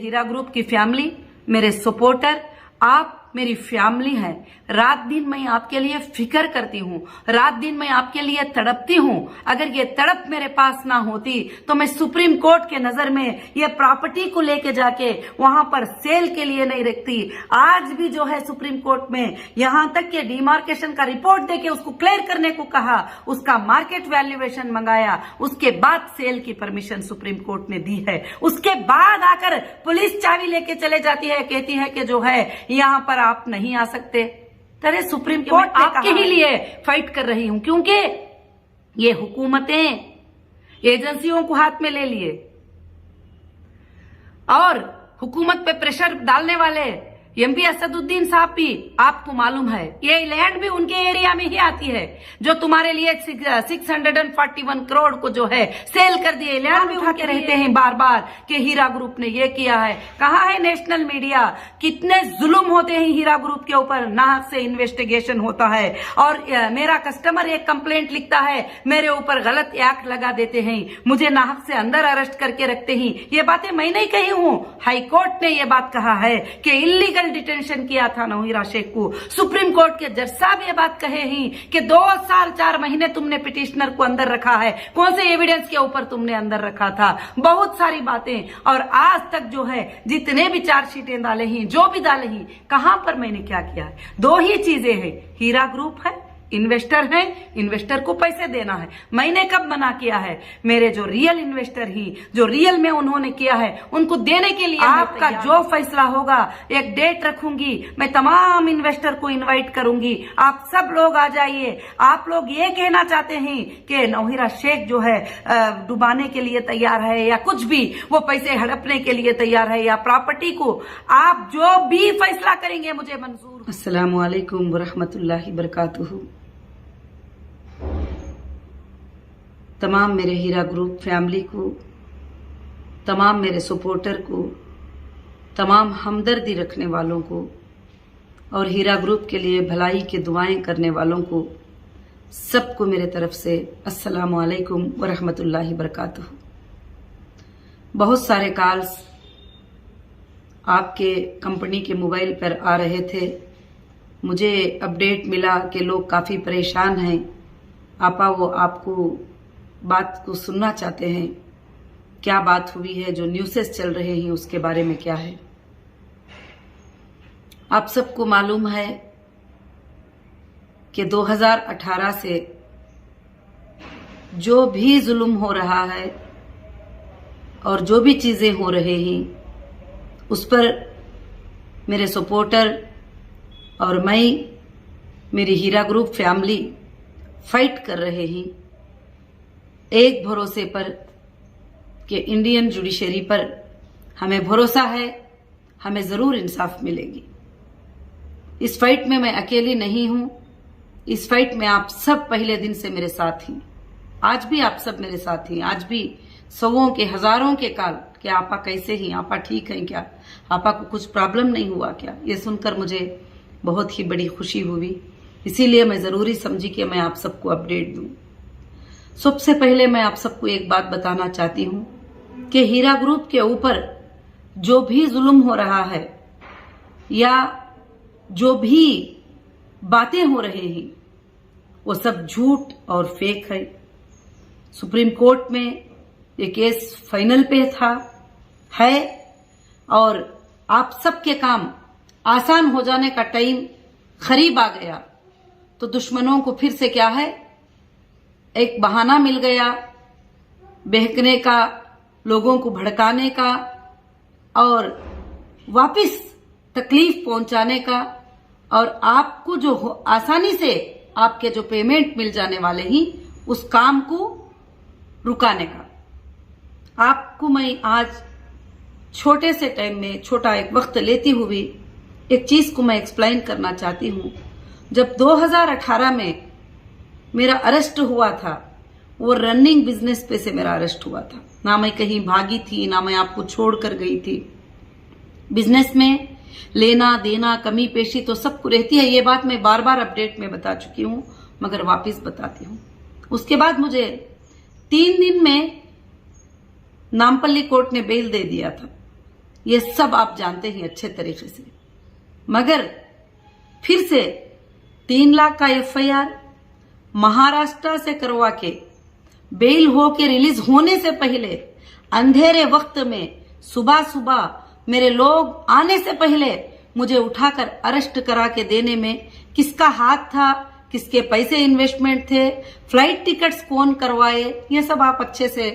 हीरा group की family, मेरे supporter, आप मेरी फैमिली है। रात दिन मैं आपके लिए फिक्र करती हूँ, रात दिन मैं आपके लिए तड़पती हूँ। अगर ये तड़प मेरे पास ना होती तो मैं सुप्रीम कोर्ट के नजर में ये प्रॉपर्टी को लेके जाके वहां पर सेल के लिए नहीं रखती। आज भी जो है सुप्रीम कोर्ट में यहां तक के डिमार्केशन का रिपोर्ट देके उसको क्लियर करने को कहा, उसका मार्केट वैल्यूएशन मंगाया, उसके बाद सेल की परमिशन सुप्रीम कोर्ट ने दी है। उसके बाद आकर पुलिस चाबी लेके चले जाती है, कहती है कि जो है यहाँ पर आप नहीं आ सकते। तेरे सुप्रीम कोर्ट आपके ही लिए फाइट कर रही हूं, क्योंकि ये हुकूमतें एजेंसियों को हाथ में ले लिए और हुकूमत पे प्रेशर डालने वाले एमपी असदुद्दीन साहब भी आपको मालूम है ये लैंड भी उनके एरिया में ही आती है, जो तुम्हारे लिए 641 करोड़ को जो है सेल कर दिए। लैंड भी उठा के रहते हैं बार बार कि हीरा ग्रुप ने ये किया है। कहाँ है नेशनल मीडिया? कितने जुल्म होते हैं हीरा ग्रुप के ऊपर, नाहक से इन्वेस्टिगेशन होता है और मेरा कस्टमर एक कंप्लेंट लिखता है, मेरे ऊपर गलत एक्ट लगा देते हैं, मुझे नाहक से अंदर अरेस्ट करके रखते हैं। ये बातें मैं नहीं कही हूं, हाईकोर्ट ने ये बात कहा है कि इलीगल डिटेंशन किया था नौहीरा शेख को। सुप्रीम कोर्ट के जज साहब ये बात कहे ही कि 2 साल 4 महीने तुमने पिटिशनर को अंदर रखा है, कौन से एविडेंस के ऊपर तुमने अंदर रखा था, बहुत सारी बातें। और आज तक जो है जितने भी चार्जशीटें डाले ही, जो भी डाले ही, कहां पर मैंने क्या किया है? 2 ही चीजें हैं, हीरा ग्रुप है, इन्वेस्टर है, इन्वेस्टर को पैसे देना है। मैंने कब मना किया है? मेरे जो रियल इन्वेस्टर ही, जो रियल में उन्होंने किया है, उनको देने के लिए आपका जो फैसला होगा, एक डेट रखूंगी, मैं तमाम इन्वेस्टर को इनवाइट करूंगी, आप सब लोग आ जाइए। आप लोग ये कहना चाहते हैं कि नौहीरा शेख जो है डुबाने के लिए तैयार है या कुछ भी, वो पैसे हड़पने के लिए तैयार है या प्रॉपर्टी को, आप जो भी फैसला करेंगे मुझे मंजूर। अस्सलामु अलैकुम वरहमतुल्लाहि बरकातुहू। तमाम मेरे हीरा ग्रुप फैमिली को, तमाम मेरे सपोर्टर को, तमाम हमदर्दी रखने वालों को और हीरा ग्रुप के लिए भलाई की दुआएं करने वालों को, सबको मेरे तरफ से अस्सलामु अलैकुम वरहमतुल्लाहि बरकातुहू। बहुत सारे कॉल्स आपके कंपनी के मोबाइल पर आ रहे थे। मुझे अपडेट मिला कि लोग काफ़ी परेशान हैं। आपा वो आपको बात को सुनना चाहते हैं, क्या बात हुई है, जो न्यूज़ेस चल रहे हैं उसके बारे में क्या है। आप सबको मालूम है कि 2018 से जो भी जुल्म हो रहा है और जो भी चीज़ें हो रहे हैं उस पर मेरे सपोर्टर और मैं, मेरी हीरा ग्रुप फैमिली फाइट कर रहे हैं, एक भरोसे पर कि इंडियन जुडिशरी पर हमें भरोसा है, हमें जरूर इंसाफ मिलेगी। इस फाइट में मैं अकेली नहीं हूं, इस फाइट में आप सब पहले दिन से मेरे साथ हैं। आज भी आप सब मेरे साथ हैं। आज भी सौों के हजारों के कॉल कि आपा कैसे हैं, आपा ठीक हैं क्या, आपा को कुछ प्रॉब्लम नहीं हुआ क्या। ये सुनकर मुझे बहुत ही बड़ी खुशी हुई, इसीलिए मैं जरूरी समझी कि मैं आप सबको अपडेट दूं। सबसे पहले मैं आप सबको एक बात बताना चाहती हूं कि हीरा ग्रुप के ऊपर जो भी जुल्म हो रहा है या जो भी बातें हो रहे हैं वो सब झूठ और फेक है। सुप्रीम कोर्ट में ये केस फाइनल पे है और आप सबके काम आसान हो जाने का टाइम करीब आ गया, तो दुश्मनों को फिर से क्या है, एक बहाना मिल गया बहकने का, लोगों को भड़काने का और वापस तकलीफ पहुंचाने का, और आपको जो आसानी से आपके जो पेमेंट मिल जाने वाले ही उस काम को रुकाने का। आपको मैं आज छोटे से टाइम में छोटा एक वक्त लेती हुई एक चीज को मैं एक्सप्लेन करना चाहती हूं। जब 2018 में मेरा अरेस्ट हुआ था, वो रनिंग बिजनेस पे से मेरा अरेस्ट हुआ था। ना मैं कहीं भागी थी, ना मैं आपको छोड़कर गई थी। बिजनेस में लेना देना, कमी पेशी तो सबको रहती है, ये बात मैं बार बार अपडेट में बता चुकी हूं, मगर वापस बताती हूं। उसके बाद मुझे 3 दिन में नामपल्ली कोर्ट ने बेल दे दिया था। ये सब आप जानते हैं अच्छे तरीके से। मगर फिर से 3 लाख का FIR महाराष्ट्र से करवा के बेल हो के रिलीज होने से पहले अंधेरे वक्त में सुबह सुबह मेरे लोग आने से पहले मुझे उठाकर अरेस्ट करा के देने में किसका हाथ था, किसके पैसे इन्वेस्टमेंट थे, फ्लाइट टिकट्स कौन करवाए, ये सब आप अच्छे से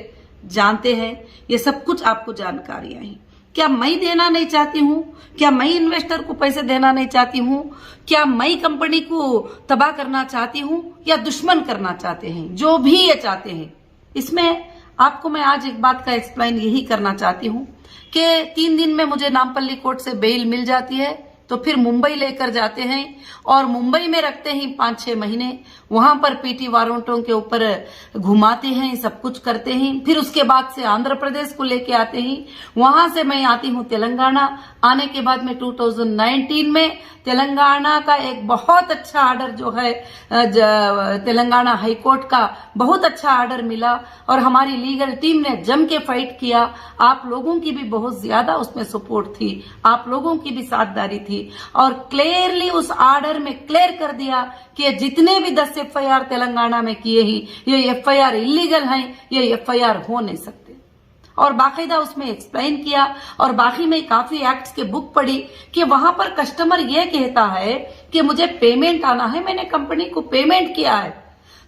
जानते हैं। ये सब कुछ आपको जानकारियां हैं। क्या मैं देना नहीं चाहती हूँ? क्या मैं इन्वेस्टर को पैसे देना नहीं चाहती हूँ? क्या मैं कंपनी को तबाह करना चाहती हूँ या दुश्मन करना चाहते हैं? जो भी ये चाहते हैं, इसमें आपको मैं आज एक बात का एक्सप्लेन यही करना चाहती हूँ कि 3 दिन में मुझे नामपल्ली कोर्ट से बेल मिल जाती है, तो फिर मुंबई लेकर जाते हैं और मुंबई में रखते हैं 5-6 महीने। वहां पर PT वारंटों के ऊपर घुमाते हैं, सब कुछ करते हैं। फिर उसके बाद से आंध्र प्रदेश को लेके आते हैं। वहां से मैं आती हूँ तेलंगाना। आने के बाद में 2019 में तेलंगाना का एक बहुत अच्छा ऑर्डर जो है तेलंगाना हाई कोर्ट का बहुत अच्छा ऑर्डर मिला और हमारी लीगल टीम ने जम के फाइट किया। आप लोगों की भी बहुत ज्यादा उसमें सपोर्ट थी, आप लोगों की भी साझेदारी थी और क्लियरली उस ऑर्डर में क्लियर कर दिया कि जितने भी 10 FIR तेलंगाना में किए ही ये FIR इलीगल हैं, ये FIR हो नहीं सकते। और बाकायदा उसमें एक्सप्लेन किया और बाकी में काफी एक्ट्स के बुक पढ़ी कि वहां पर कस्टमर ये कहता है कि मुझे पेमेंट आना है, मैंने कंपनी को पेमेंट किया है,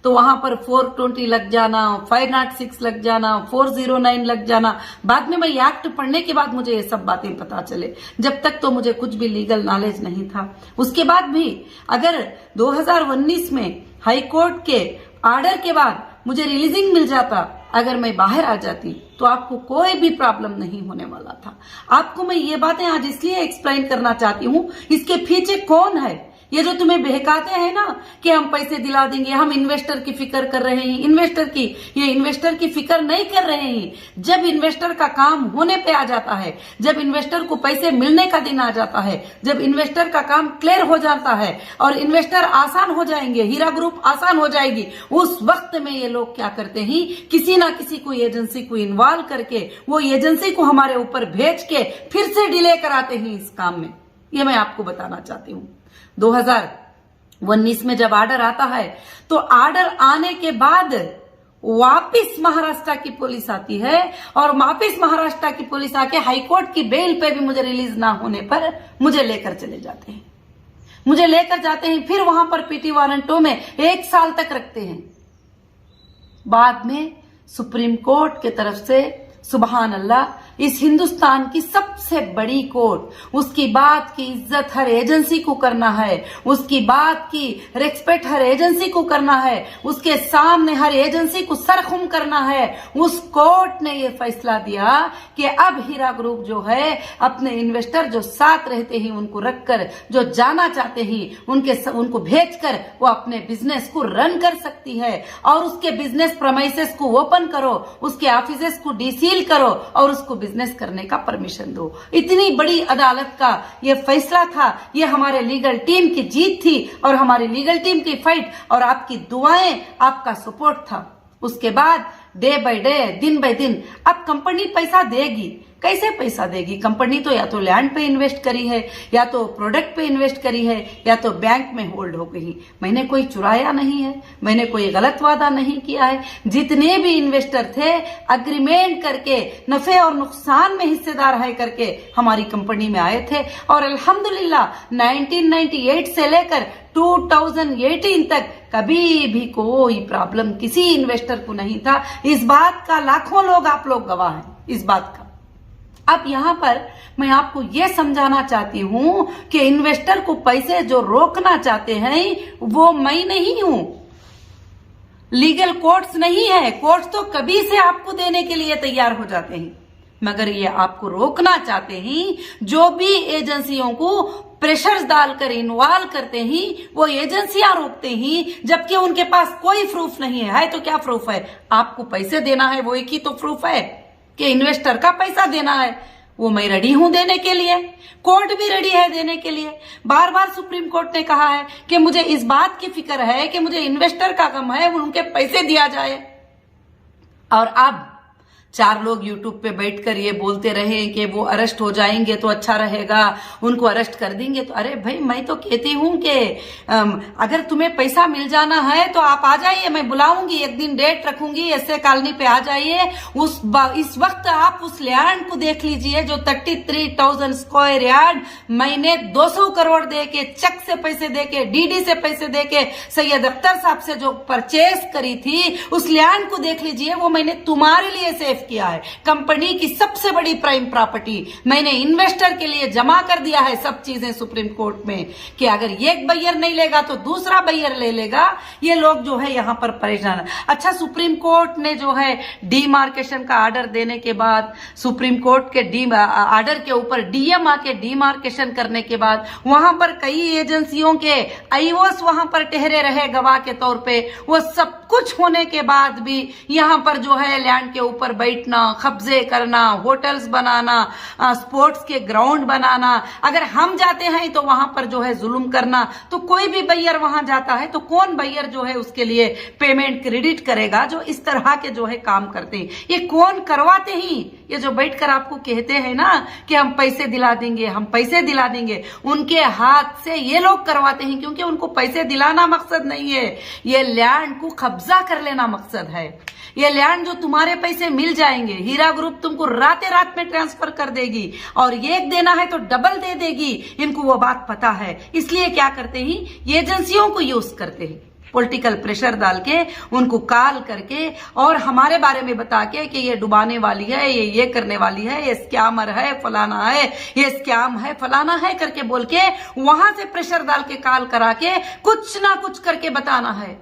तो वहां पर 420 लग जाना, 506 लग जाना, 409 लग जाना। बाद में मैं एक्ट पढ़ने के बाद मुझे ये सब बातें पता चले। जब तक तो मुझे कुछ भी लीगल नॉलेज नहीं था। उसके बाद भी अगर 2019 में हाई कोर्ट के ऑर्डर के बाद मुझे रिलीजिंग मिल जाता, अगर मैं बाहर आ जाती तो आपको कोई भी प्रॉब्लम नहीं होने वाला था। आपको मैं ये बातें आज इसलिए एक्सप्लेन करना चाहती हूँ, इसके पीछे कौन है। ये जो तुम्हें बहकाते हैं ना कि हम पैसे दिला देंगे, हम इन्वेस्टर की फिक्र कर रहे हैं, इन्वेस्टर की फिक्र नहीं कर रहे हैं। जब इन्वेस्टर का काम होने पे आ जाता है, जब इन्वेस्टर को पैसे मिलने का दिन आ जाता है, जब इन्वेस्टर का काम क्लियर हो जाता है और इन्वेस्टर आसान हो जाएंगे, हीरा ग्रुप आसान हो जाएगी, उस वक्त में ये लोग क्या करते हैं, किसी ना किसी को एजेंसी को इन्वॉल्व करके वो एजेंसी को हमारे ऊपर भेज के फिर से डिले कराते हैं इस काम में। ये मैं आपको बताना चाहती हूँ। 2019 में जब ऑर्डर आता है तो ऑर्डर आने के बाद वापिस महाराष्ट्र की पुलिस आती है और वापिस महाराष्ट्र की पुलिस आके हाईकोर्ट की बेल पे भी मुझे रिलीज ना होने पर मुझे लेकर चले जाते हैं। मुझे लेकर जाते हैं, फिर वहां पर PT वारंटों में 1 साल तक रखते हैं। बाद में सुप्रीम कोर्ट के तरफ से सुबहान अल्लाह, इस हिंदुस्तान की सबसे बड़ी कोर्ट, उसकी बात की इज्जत हर एजेंसी को करना है, उसकी बात की रिस्पेक्ट हर एजेंसी को करना है, उसके सामने हर एजेंसी को सरखुम करना है। उस कोर्ट ने यह फैसला दिया कि अब हीरा ग्रुप जो है अपने इन्वेस्टर जो साथ रहते हैं उनको रखकर, जो जाना चाहते हैं उनको भेजकर वो अपने बिजनेस को रन कर सकती है और उसके बिजनेस प्रमाइसेस को ओपन करो, उसके ऑफिसेस को डीसील करो और उसको बिजनेस करने का परमिशन दो। इतनी बड़ी अदालत का ये फैसला था। ये हमारे लीगल टीम की जीत थी और हमारी लीगल टीम की फाइट और आपकी दुआएं, आपका सपोर्ट था। उसके बाद डे बाय डे, दिन बाय दिन अब कंपनी पैसा देगी। कैसे पैसा देगी? कंपनी तो या तो लैंड पे इन्वेस्ट करी है, या तो प्रोडक्ट पे इन्वेस्ट करी है, या तो बैंक में होल्ड हो गई। मैंने कोई चुराया नहीं है, मैंने कोई गलत वादा नहीं किया है। जितने भी इन्वेस्टर थे अग्रीमेंट करके नफे और नुकसान में हिस्सेदार है करके हमारी कंपनी में आए थे और अल्हम्दुलिल्लाह 1998 से लेकर 2018 तक कभी भी कोई प्रॉब्लम किसी इन्वेस्टर को नहीं था। इस बात का लाखों लोग, आप लोग गवाह हैं इस बात का। अब यहां पर मैं आपको यह समझाना चाहती हूं कि इन्वेस्टर को पैसे जो रोकना चाहते हैं वो मैं नहीं हूं, लीगल कोर्ट्स नहीं है। कोर्ट्स तो कभी से आपको देने के लिए तैयार हो जाते हैं, मगर ये आपको रोकना चाहते हैं। जो भी एजेंसियों को प्रेशर्स डालकर इन्वॉल्व करते हैं वो एजेंसियां रोकते हैं, जबकि उनके पास कोई प्रूफ नहीं है। तो क्या प्रूफ है? आपको पैसे देना है, वो एक ही तो प्रूफ है कि इन्वेस्टर का पैसा देना है। वो मैं रेडी हूं देने के लिए, कोर्ट भी रेडी है देने के लिए। बार बार सुप्रीम कोर्ट ने कहा है कि मुझे इस बात की फिक्र है कि मुझे इन्वेस्टर का गम है, उनके पैसे दिया जाए। और अब 4 लोग यूट्यूब पे बैठकर ये बोलते रहे कि वो अरेस्ट हो जाएंगे तो अच्छा रहेगा, उनको अरेस्ट कर देंगे। तो अरे भाई, मैं तो कहती हूं कि अगर तुम्हें पैसा मिल जाना है तो आप आ जाइए, मैं बुलाऊंगी, एक दिन डेट रखूंगी, ऐसे कॉलोनी पे आ जाइए। इस वक्त आप उस लैंड को देख लीजिए जो 33,000 स्क्वायर यार्ड मैंने 200 करोड़ दे के, चेक से पैसे दे के, डीडी से पैसे दे के, सैयद अख्तर साहब से जो परचेज करी थी, उस लैंड को देख लीजिए। वो मैंने तुम्हारे लिए सेव किया है। कंपनी की सबसे बड़ी प्राइम प्रॉपर्टी मैंने इन्वेस्टर के लिए जमा कर दिया है। सब चीजें सुप्रीम कोर्ट में कि अगर एक बायर नहीं लेगा तो दूसरा बायर ले लेगा। ये लोग जो है यहां पर परेशान है। अच्छा, सुप्रीम कोर्ट ने जो है डीमार्केशन का आर्डर देने के बाद, सुप्रीम कोर्ट के आर्डर के ऊपर डीएम आके डीमार्केशन करने के बाद वहां पर कई एजेंसियों के आईओएस वहां पर ठहरे रहे गवाह के तौर पे। वो सब कुछ होने के बाद भी यहां पर जो है लैंड के ऊपर बैठना, कब्जे करना, होटल्स बनाना, स्पोर्ट्स के ग्राउंड बनाना, अगर हम जाते हैं तो वहां पर जो है जुल्म करना। तो कोई भी बायर वहां जाता है तो कौन बायर जो है उसके लिए पेमेंट क्रेडिट करेगा? जो इस तरह के जो है काम करते हैं, ये कौन करवाते हैं? ये जो बैठकर आपको कहते हैं ना कि हम पैसे दिला देंगे, हम पैसे दिला देंगे, उनके हाथ से ये लोग करवाते हैं, क्योंकि उनको पैसे दिलाना मकसद नहीं है, ये लैंड को कब्जा कर लेना मकसद है। ये लैंड जो तुम्हारे पैसे मिल जाएंगे, हीरा ग्रुप तुमको राते रात में ट्रांसफर कर देगी और एक देना है तो डबल दे देगी। इनको वो बात पता है, इसलिए क्या करते हैं, ये एजेंसियों को यूज करते हैं, पॉलिटिकल प्रेशर डाल के, उनको कॉल करके और हमारे बारे में बता के कि ये डुबाने वाली है, ये करने वाली है, ये स्कैमर है, फलाना है, ये स्कैम है, फलाना है करके बोल के वहां से प्रेशर डाल के कॉल करा के कुछ ना कुछ करके बताना है।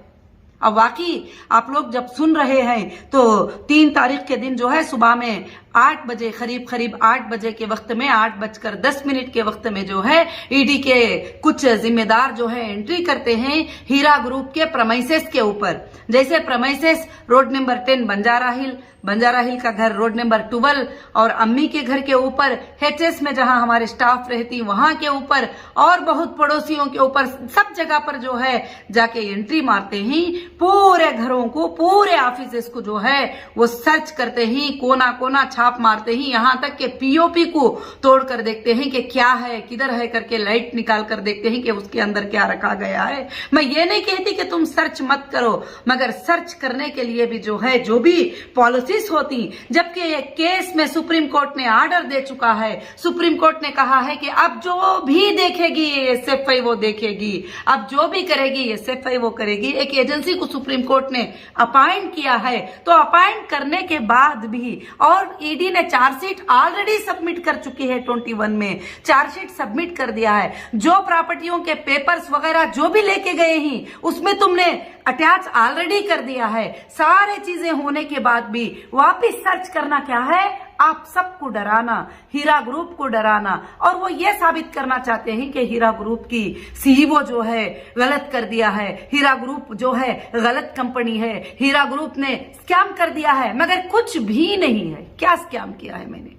अब वाकई आप लोग जब सुन रहे हैं तो 3 तारीख के दिन जो है सुबह में 8 बजे, करीब 8 बजे के वक्त में, 8:10 के वक्त में जो है ईडी के कुछ जिम्मेदार जो है एंट्री करते हैं हीरा ग्रुप के प्रमाइसेस के ऊपर। जैसे प्रमाइसेस रोड नंबर 10 बंजारा हिल का घर रोड नंबर 12 और अम्मी के घर के ऊपर, हेचएस में जहां हमारे स्टाफ रहती वहां के ऊपर और बहुत पड़ोसियों के ऊपर, सब जगह पर जो है जाके एंट्री मारते ही, पूरे घरों को, पूरे ऑफिसेस को जो है वो सर्च करते ही, कोना कोना छाप मारते ही, यहां तक के पीओपी को तोड़ कर देखते हैं कि क्या है, किधर है करके लाइट निकाल कर देखते हैं कि उसके अंदर क्या रखा गया है। मैं ये नहीं कहती कि तुम सर्च मत करो, मगर सर्च करने के लिए भी जो है, जो भी पॉलिसी होती, जबकि एक केस में सुप्रीम कोर्ट ने ऑर्डर दे चुका है। सुप्रीम कोर्ट ने कहा है कि अब जो भी देखेगी ये एसएफआई वो देखेगी, अब जो भी करेगी ये एसएफआई वो करेगी। एक एजेंसी को सुप्रीम कोर्ट ने अपॉइंट किया है, तो अपॉइंट करने के बाद भी, और ईडी ने चार्जशीट ऑलरेडी सबमिट कर चुकी है, 21 में चार्जशीट सबमिट कर दिया है। जो प्रॉपर्टियों के पेपर्स वगैरह जो भी लेके गए हैं उसमें तुमने अटैच ऑलरेडी कर दिया है। सारे चीजें होने के बाद भी वापिस सर्च करना क्या है, आप सबको डराना, हीरा ग्रुप को डराना, और वो ये साबित करना चाहते हैं कि हीरा ग्रुप की सीईओ जो है गलत कर दिया है, हीरा ग्रुप जो है गलत कंपनी है, हीरा ग्रुप ने स्कैम कर दिया है, मगर कुछ भी नहीं है। क्या स्कैम किया है मैंने?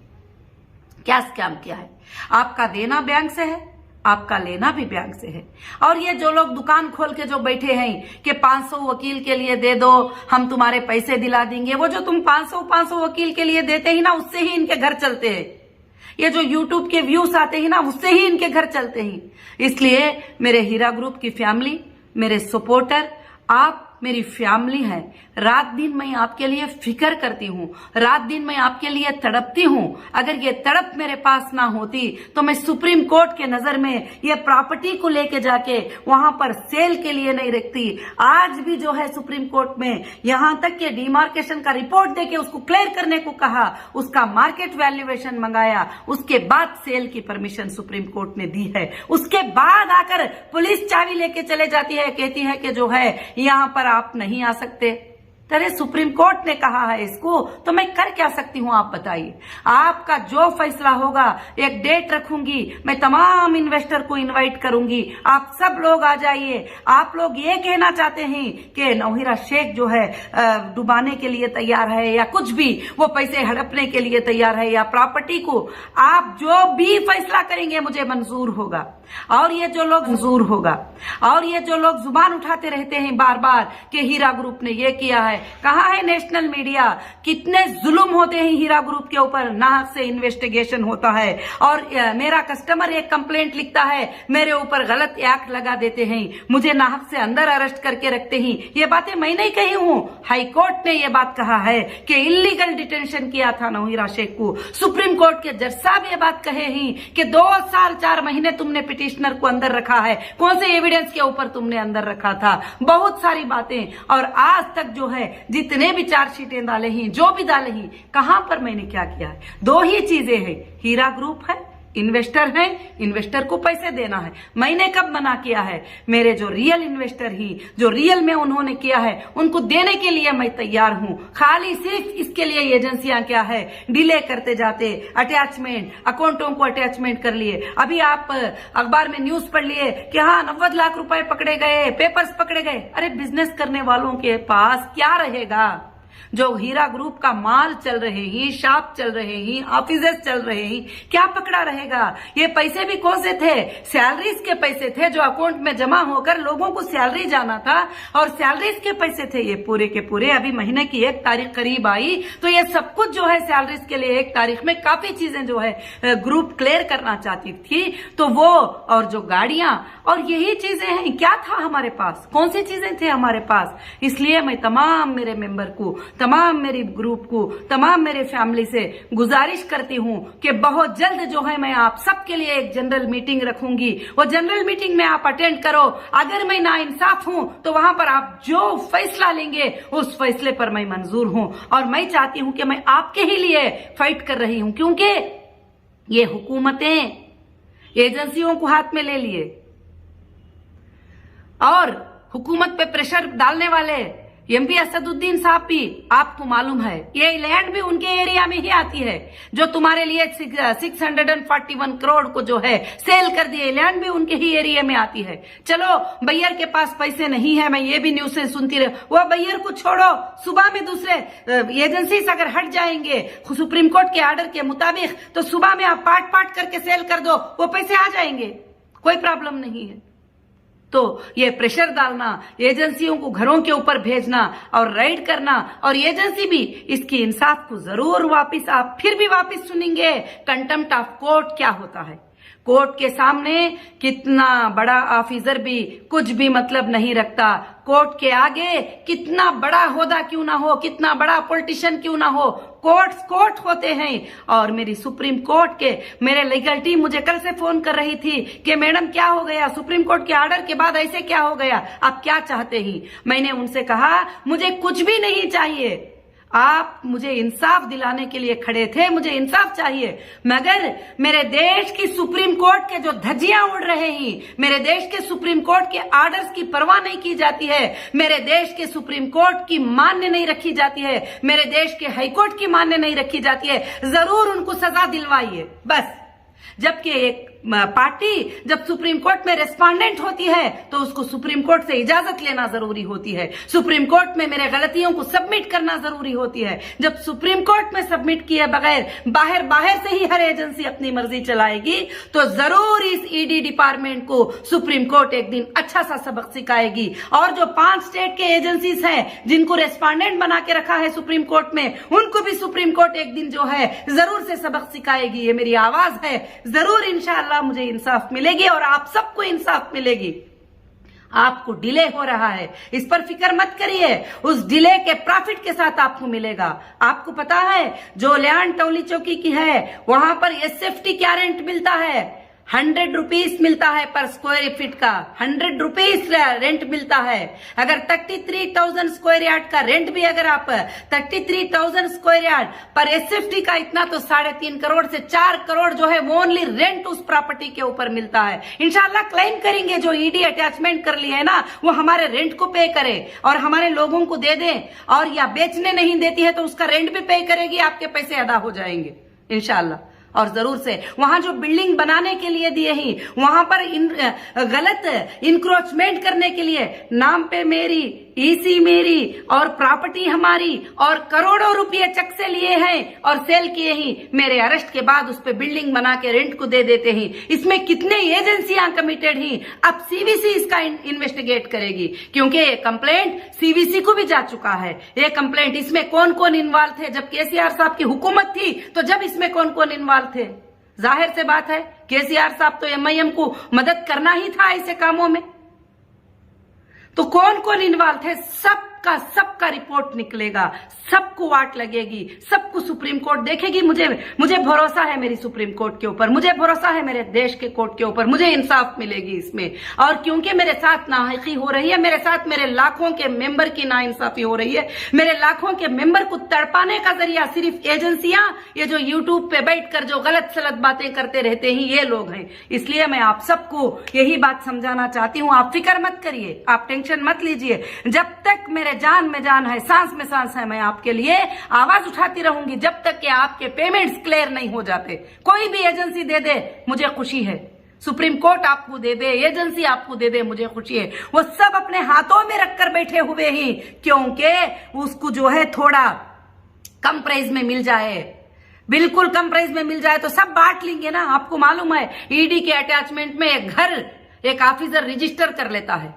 क्या स्कैम किया है? आपका देना बैंक से है, आपका लेना भी बैंक से है। और ये जो लोग दुकान खोल के जो बैठे हैं कि 500 वकील के लिए दे दो, हम तुम्हारे पैसे दिला देंगे, वो जो तुम 500 वकील के लिए देते ही ना, उससे ही इनके घर चलते हैं। ये जो यूट्यूब के व्यूज आते हैं ना, उससे ही इनके घर चलते हैं। इसलिए मेरे हीरा ग्रुप की फैमिली, मेरे सपोर्टर, आप मेरी फैमिली है। रात दिन मैं आपके लिए फिक्र करती हूँ, रात दिन मैं आपके लिए तड़पती हूँ। अगर ये तड़प मेरे पास ना होती तो मैं सुप्रीम कोर्ट के नजर में ये प्रॉपर्टी को लेके जाके वहां पर सेल के लिए नहीं रखती। आज भी जो है सुप्रीम कोर्ट में यहां तक के डिमार्केशन का रिपोर्ट देके उसको क्लियर करने को कहा, उसका मार्केट वैल्यूएशन मंगाया, उसके बाद सेल की परमिशन सुप्रीम कोर्ट ने दी है। उसके बाद आकर पुलिस चाबी लेके चले जाती है, कहती है कि जो है यहां पर आप नहीं आ सकते। तेरे सुप्रीम कोर्ट ने कहा है इसको, तो मैं कर क्या सकती हूं? आप बताइए। आपका जो फैसला होगा, एक डेट रखूंगी, मैं तमाम इन्वेस्टर को इनवाइट करूंगी, आप सब लोग आ जाइए। आप लोग ये कहना चाहते हैं कि नौहीरा शेख जो है डुबाने के लिए तैयार है, या कुछ भी वो पैसे हड़पने के लिए तैयार है, या प्रॉपर्टी को, आप जो भी फैसला करेंगे मुझे मंजूर होगा। और ये जो लोग मंजूर होगा, और ये जो लोग जुबान उठाते रहते हैं बार बार कि हीरा ग्रुप ने ये किया है, है? कहाँ है नेशनल मीडिया? कितने जुल्म होते हैं हीरा ग्रुप के ऊपर, नाहक से इन्वेस्टिगेशन होता है और मेरा कस्टमर एक कंप्लेंट लिखता है, मेरे ऊपर गलत एक्ट लगा देते हैं, मुझे नाहक से अंदर अरेस्ट करके रखते हैं। ये बातें मैं नहीं कही हूँ, हाई कोर्ट ने ये बात कहा है कि इलीगल डिटेंशन किया था नौहीरा शेख को। सुप्रीम कोर्ट के जज साहब ये बात कहे हैं कि 2 साल 4 महीने तुमने पिटिशनर को अंदर रखा है, कौन से एविडेंस के ऊपर तुमने अंदर रखा था, बहुत सारी बातें। और आज तक जो है जितने भी चार्जशीटें डाले हैं, जो भी डाले हैं, कहां पर मैंने क्या किया है? 2 ही चीजें हैं, हीरा ग्रुप है, इन्वेस्टर है, इन्वेस्टर को पैसे देना है। मैंने कब मना किया है? मेरे जो रियल इन्वेस्टर ही, जो रियल में उन्होंने किया है, उनको देने के लिए मैं तैयार हूं। खाली सिर्फ इसके लिए एजेंसियां क्या है, डिले करते जाते, अटैचमेंट, अकाउंटों को अटैचमेंट कर लिए। अभी आप अखबार में न्यूज पढ़ लिए कि हाँ 90 लाख रुपए पकड़े गए, पेपर्स पकड़े गए। अरे बिजनेस करने वालों के पास क्या रहेगा? जो हीरा ग्रुप का माल चल रहे ही, शॉप चल रहे ही, ऑफिसेस चल रहे ही, क्या पकड़ा रहेगा? ये पैसे भी कौन से थे? सैलरीज के पैसे थे जो अकाउंट में जमा होकर लोगों को सैलरी जाना था, और सैलरीज के पैसे थे ये पूरे के पूरे। अभी महीने की 1 तारीख करीब आई तो ये सब कुछ जो है सैलरीज के लिए 1 तारीख में काफी चीजें जो है ग्रुप क्लियर करना चाहती थी, तो वो और जो गाड़ियां और यही चीजें हैं। क्या था हमारे पास? कौन सी चीजें थे हमारे पास? इसलिए मैं तमाम मेरे मेंबर को, तमाम मेरी ग्रुप को, तमाम मेरे फैमिली से गुजारिश करती हूं कि बहुत जल्द जो है मैं आप सबके लिए एक जनरल मीटिंग रखूंगी। वो जनरल मीटिंग में आप अटेंड करो। अगर मैं नाइंसाफ हूं तो वहां पर आप जो फैसला लेंगे उस फैसले पर मैं मंजूर हूं, और मैं चाहती हूं कि मैं आपके ही लिए फाइट कर रही हूं, क्योंकि ये हुकूमतें एजेंसियों को हाथ में ले लिए और हुकूमत पे प्रेशर डालने वाले एमपी असदुद्दीन साहब भी, आपको मालूम है ये लैंड भी उनके एरिया में ही आती है। जो तुम्हारे लिए 641 करोड़ को जो है सेल कर दिए, लैंड भी उनके ही एरिया में आती है। चलो बैयर के पास पैसे नहीं है, मैं ये भी न्यूज से सुनती रही, वो बैयर को छोड़ो, सुबह में दूसरे एजेंसी अगर हट जाएंगे सुप्रीम कोर्ट के ऑर्डर के मुताबिक, तो सुबह में आप पार्ट पार्ट करके सेल कर दो, वो पैसे आ जाएंगे, कोई प्रॉब्लम नहीं है। तो ये प्रेशर डालना, एजेंसियों को घरों के ऊपर भेजना और राइड करना, और एजेंसी भी इसकी इंसाफ को जरूर वापस, आप फिर भी वापस सुनेंगे कंटेम्प्ट ऑफ कोर्ट क्या होता है। कोर्ट के सामने कितना बड़ा ऑफिसर भी कुछ भी मतलब नहीं रखता। कोर्ट के आगे कितना बड़ा होदा क्यों ना हो, कितना बड़ा पॉलिटिशियन क्यों ना हो, कोर्ट होते हैं। और मेरी सुप्रीम कोर्ट के मेरे लीगल टीम मुझे कल से फोन कर रही थी कि मैडम क्या हो गया, सुप्रीम कोर्ट के ऑर्डर के बाद ऐसे क्या हो गया, आप क्या चाहते हैं? मैंने उनसे कहा मुझे कुछ भी नहीं चाहिए, आप मुझे इंसाफ दिलाने के लिए खड़े थे, मुझे इंसाफ चाहिए। मगर मेरे देश की सुप्रीम कोर्ट के जो धज्जियां उड़ रहे हैं, मेरे देश के सुप्रीम कोर्ट के ऑर्डर्स की परवाह नहीं की जाती है, मेरे देश के सुप्रीम कोर्ट की मान्य नहीं रखी जाती है, मेरे देश के हाई कोर्ट की मान्य नहीं रखी जाती है, जरूर उनको सजा दिलवाइए बस। जबकि एक पार्टी जब सुप्रीम कोर्ट में रेस्पोंडेंट होती है तो उसको सुप्रीम कोर्ट से इजाजत लेना जरूरी होती है, सुप्रीम कोर्ट में मेरे गलतियों को सबमिट करना जरूरी होती है। जब सुप्रीम कोर्ट में सबमिट किए बगैर बाहर से ही हर एजेंसी अपनी मर्जी चलाएगी, तो जरूर इस ईडी डिपार्टमेंट को सुप्रीम कोर्ट एक दिन अच्छा सा सबक सिखाएगी। और जो 5 स्टेट के एजेंसीज हैं जिनको रेस्पोंडेंट बना के रखा है सुप्रीम कोर्ट में, उनको भी सुप्रीम कोर्ट एक दिन जो है जरूर से सबक सिखाएगी। ये मेरी आवाज है, जरूर इंशाअल्लाह मुझे इंसाफ मिलेगी और आप सबको इंसाफ मिलेगी। आपको डिले हो रहा है, इस पर फिक्र मत करिए, उस डिले के प्रॉफिट के साथ आपको मिलेगा। आपको पता है जो लैंड टोली चौकी की है वहां पर एसएफटी क्या रेंट मिलता है? 100 रुपीज मिलता है पर स्क्वायर फीट का, 100 रुपीज रेंट मिलता है। अगर 33,000 स्क्वायर यार्ड का रेंट भी अगर आप 33,000 स्क्वायर यार्ड पर एसएफटी का इतना, तो 3.5 करोड़ से 4 करोड़ जो है वो ओनली रेंट उस प्रॉपर्टी के ऊपर मिलता है। इंशाल्लाह क्लेम करेंगे, जो ईडी अटैचमेंट कर ली है ना वो हमारे रेंट को पे करे और हमारे लोगों को दे दे, और या बेचने नहीं देती है तो उसका रेंट भी पे करेगी, आपके पैसे अदा हो जाएंगे इंशाल्लाह। और जरूर से वहां जो बिल्डिंग बनाने के लिए दिए हैं वहां पर गलत इंक्रोचमेंट करने के लिए नाम पे मेरी ईसी मेरी और प्रॉपर्टी हमारी और करोड़ों रुपए चक से लिए हैं और सेल किए ही मेरे अरेस्ट के बाद उस पे बिल्डिंग बना के रेंट को दे देते हैं। इसमें कितने एजेंसियां कमिटेड हैं, अब सीवीसी इसका इन्वेस्टिगेट करेगी, क्योंकि ये कंप्लेंट सीवीसी को भी जा चुका है। ये कंप्लेंट, इसमें कौन कौन इन्वॉल्व थे? जब केसीआर साहब की हुकूमत थी तो जब इसमें कौन कौन इन्वॉल्व थे? जाहिर से बात है केसीआर साहब तो एमआईएम को मदद करना ही था ऐसे कामों में। तो कौन कौन इन्वॉल्व थे सबका रिपोर्ट निकलेगा, सबको वाट लगेगी, सबको सुप्रीम कोर्ट देखेगी। मुझे भरोसा है मेरी सुप्रीम कोर्ट के ऊपर, मुझे भरोसा है मेरे देश के कोर्ट के ऊपर, मुझे इंसाफ मिलेगी इसमें। और क्योंकि मेरे साथ नाहकी हो रही है, मेरे साथ मेरे लाखों के मेंबर की नाइंसाफी हो रही है, मेरे लाखों के मेंबर को तड़पाने का जरिया सिर्फ एजेंसियां, ये जो यूट्यूब पे बैठकर जो गलत सलत बातें करते रहते हैं ये लोग हैं। इसलिए मैं आप सबको यही बात समझाना चाहती हूं, आप फिक्र मत करिए, आप टेंशन मत लीजिए। जब तक मेरे जान में जान है, सांस में सांस है, मैं आपके लिए आवाज उठाती रहूंगी जब तक कि आपके पेमेंट्स क्लियर नहीं हो जाते। कोई भी एजेंसी दे दे मुझे खुशी है, सुप्रीम कोर्ट आपको दे दे, एजेंसी आपको दे दे, मुझे खुशी है। वो सब अपने हाथों में रखकर बैठे हुए हैं क्योंकि उसको जो है थोड़ा कम प्राइस में मिल जाए, बिल्कुल कम प्राइस में मिल जाए तो सब बांट लेंगे ना। आपको मालूम है ईडी के अटैचमेंट में एक ऑफिसर रजिस्टर कर लेता है।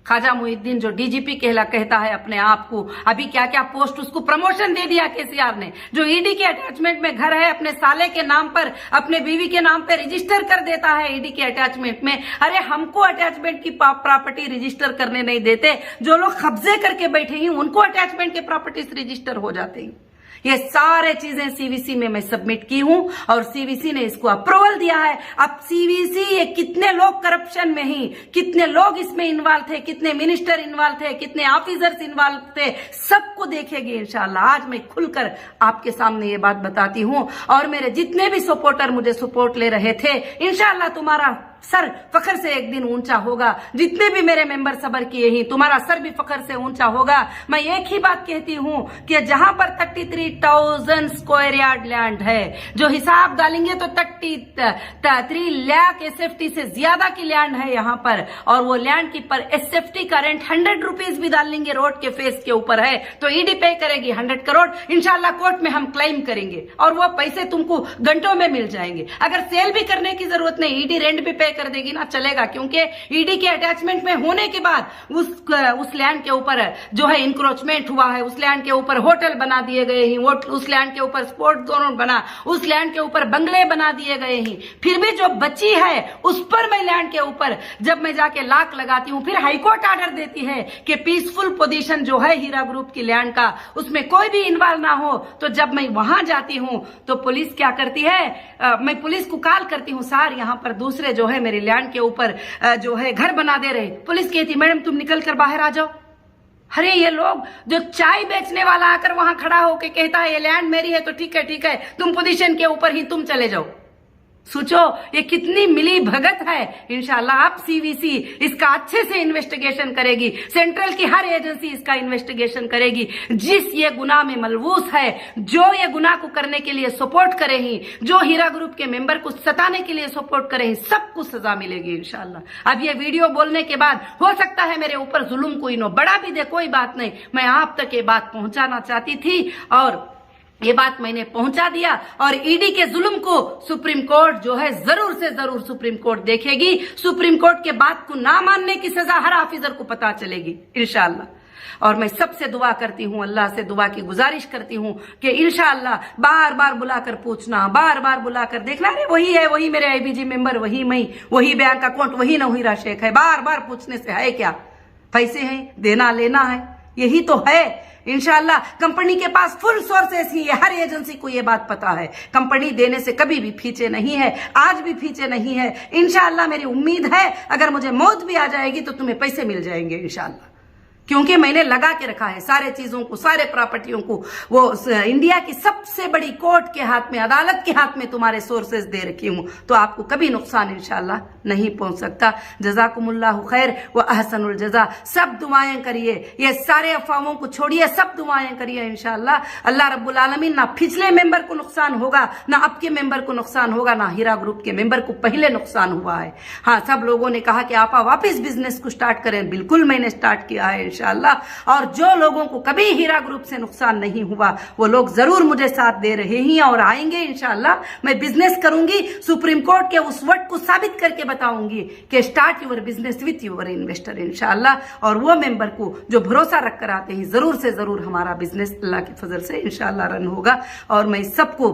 ख्वाजा मुहिद्दीन जो डीजीपी कहता है अपने आप को, अभी क्या क्या पोस्ट उसको प्रमोशन दे दिया केसीआर ने। जो ईडी के अटैचमेंट में घर है अपने साले के नाम पर, अपने बीवी के नाम पर रजिस्टर कर देता है ईडी के अटैचमेंट में। अरे हमको अटैचमेंट की प्रॉपर्टी रजिस्टर करने नहीं देते, जो लोग कब्जे करके बैठे हैं उनको अटैचमेंट के प्रॉपर्टीज रजिस्टर हो जाते हैं। ये सारे चीजें सीवीसी में मैं सबमिट की हूं और सीवीसी ने इसको अप्रूवल दिया है। अब सीवीसी ये कितने लोग करप्शन में ही, कितने लोग इसमें इन्वॉल्व थे, कितने मिनिस्टर इन्वॉल्व थे, कितने ऑफिसर्स इन्वॉल्व थे, सबको देखेगी इंशाल्लाह। आज मैं खुलकर आपके सामने ये बात बताती हूं और मेरे जितने भी सपोर्टर मुझे सपोर्ट ले रहे थे, इंशाल्लाह तुम्हारा सर फखर से एक दिन ऊंचा होगा। जितने भी मेरे मेंबर सबर किए हैं तुम्हारा सर भी फखर से ऊंचा होगा। मैं एक ही बात कहती हूं कि जहां पर 33,000 स्क्वायर यार्ड लैंड है, जो हिसाब डालेंगे तो 33 लाख एसएफटी से ज्यादा की लैंड है यहां पर, और वो लैंड की पर एसएफटी का रेंट 100 रुपीज भी डाल लेंगे रोड के फेस के ऊपर है तो ईडी पे करेगी 100 करोड़। इंशाल्लाह कोर्ट में हम क्लेम करेंगे और वो पैसे तुमको घंटों में मिल जाएंगे। अगर सेल भी करने की जरूरत नहीं, ईडी रेंट भी कर देगी ना, चलेगा, क्योंकि ईडी के अटैचमेंट में होने के बाद उस लैंड के ऊपर जो है इंक्रोचमेंट हुआ है, उस लैंड के ऊपर होटल बना दिए गए हैं, उस लैंड के ऊपर स्पोर्ट्स जोन बना, उस लैंड के ऊपर बंगले बना दिए गए हैं। फिर भी जो बची है उस पर मैं लैंड के ऊपर जब मैं जाके लाख लगाती हूं, फिर हाईकोर्ट ऑर्डर देती है कि पीसफुल पोजीशन जो है हीरा ग्रुप की लैंड का, उसमें कोई भी इन्वॉल्व ना हो। तो जब मैं वहां जाती हूं तो पुलिस क्या करती है, मैं पुलिस को कॉल करती हूं, सर यहां पर दूसरे जो है मेरे लैंड के ऊपर जो है घर बना दे रहे। पुलिस कहती मैडम तुम निकल कर बाहर आ जाओ। अरे ये लोग, जो चाय बेचने वाला आकर वहां खड़ा होकर कहता है ये लैंड मेरी है तो ठीक है तुम पोजीशन के ऊपर ही तुम चले जाओ। सोचो ये कितनी मिली भगत है। इंशाल्लाह अब सीवीसी इसका अच्छे से इन्वेस्टिगेशन करेगी, सेंट्रल की हर एजेंसी इसका इन्वेस्टिगेशन करेगी। जिस ये गुनाह में मलवूस है, जो ये गुनाह को करने के लिए सपोर्ट करे ही, जो हीरा ग्रुप के मेंबर को सताने के लिए सपोर्ट करे ही, सबको सजा मिलेगी इंशाल्लाह। अब ये वीडियो बोलने के बाद हो सकता है मेरे ऊपर जुल्म कोई नो बढ़ा भी दे, कोई बात नहीं, मैं आप तक ये बात पहुंचाना चाहती थी और ये बात मैंने पहुंचा दिया। और ईडी के जुल्म को सुप्रीम कोर्ट जो है जरूर से जरूर सुप्रीम कोर्ट देखेगी। सुप्रीम कोर्ट के बात को ना मानने की सजा हर ऑफिसर को पता चलेगी इंशाल्लाह। और मैं सबसे दुआ करती हूँ, अल्लाह से दुआ की गुजारिश करती हूँ कि इंशाल्लाह बार बार बुलाकर पूछना, बार बार बुलाकर देखना, अरे वही है, वही मेरे आईबीजी मेंबर, वही मैं, वही बैंक अकाउंट, वही नौहीरा शेख है। बार बार पूछने से है क्या, पैसे हैं, देना लेना है, यही तो है। इंशाल्लाह कंपनी के पास फुल सोर्सेस ही है, हर एजेंसी को ये बात पता है। कंपनी देने से कभी भी पीछे नहीं है, आज भी पीछे नहीं है। इंशाल्लाह मेरी उम्मीद है अगर मुझे मौत भी आ जाएगी तो तुम्हें पैसे मिल जाएंगे इंशाल्लाह, क्योंकि मैंने लगा के रखा है सारे चीजों को, सारे प्रॉपर्टियों को। वो इंडिया की सबसे बड़ी कोर्ट के हाथ में, अदालत के हाथ में तुम्हारे सोर्सेज दे रखी हूं, तो आपको कभी नुकसान इंशाल्लाह नहीं पहुंच सकता। जज़ाकुमुल्लाहु खैर व अहसनुल जज़ा। सब दुआएं करिए, ये सारे अफवाहों को छोड़िए, सब दुआएं करिए इंशाल्लाह। अल्लाह रब्बुल आलमीन ना पिछले मेंबर को नुकसान होगा, ना अब के मेंबर को नुकसान होगा, ना हीरा ग्रुप के मेंबर को पहले नुकसान हुआ है। हाँ, सब लोगों ने कहा कि आप वापिस बिजनेस को स्टार्ट करें, बिल्कुल मैंने स्टार्ट किया है इंशाअल्लाह। और जो लोगों को कभी हीरा ग्रुप से नुकसान नहीं हुआ वो लोग जरूर मुझे साथ दे रहे हैं और आएंगे इंशाअल्लाह। मैं बिजनेस करूंगी, सुप्रीम कोर्ट के उस वर्ड को साबित करके बताऊंगी कि start your business with your investor इंशाअल्लाह। और वो मेंबर को जो भरोसा रख कर आते हैं जरूर से जरूर हमारा बिजनेस अल्लाह के फजल से इंशाअल्लाह रन होगा। और मैं सबको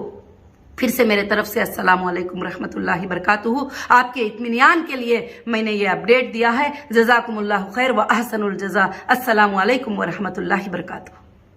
फिर से मेरे तरफ से अस्सलामु अलैकुम रहमतुल्लाहि बरकातुहू। आपके इत्मीनान के लिए मैंने ये अपडेट दिया है। जज़ाकुमुल्लाहु खैर व अहसनुल जज़ा। अस्सलामु अलैकुम व रहमतुल्लाहि बरकातुहू।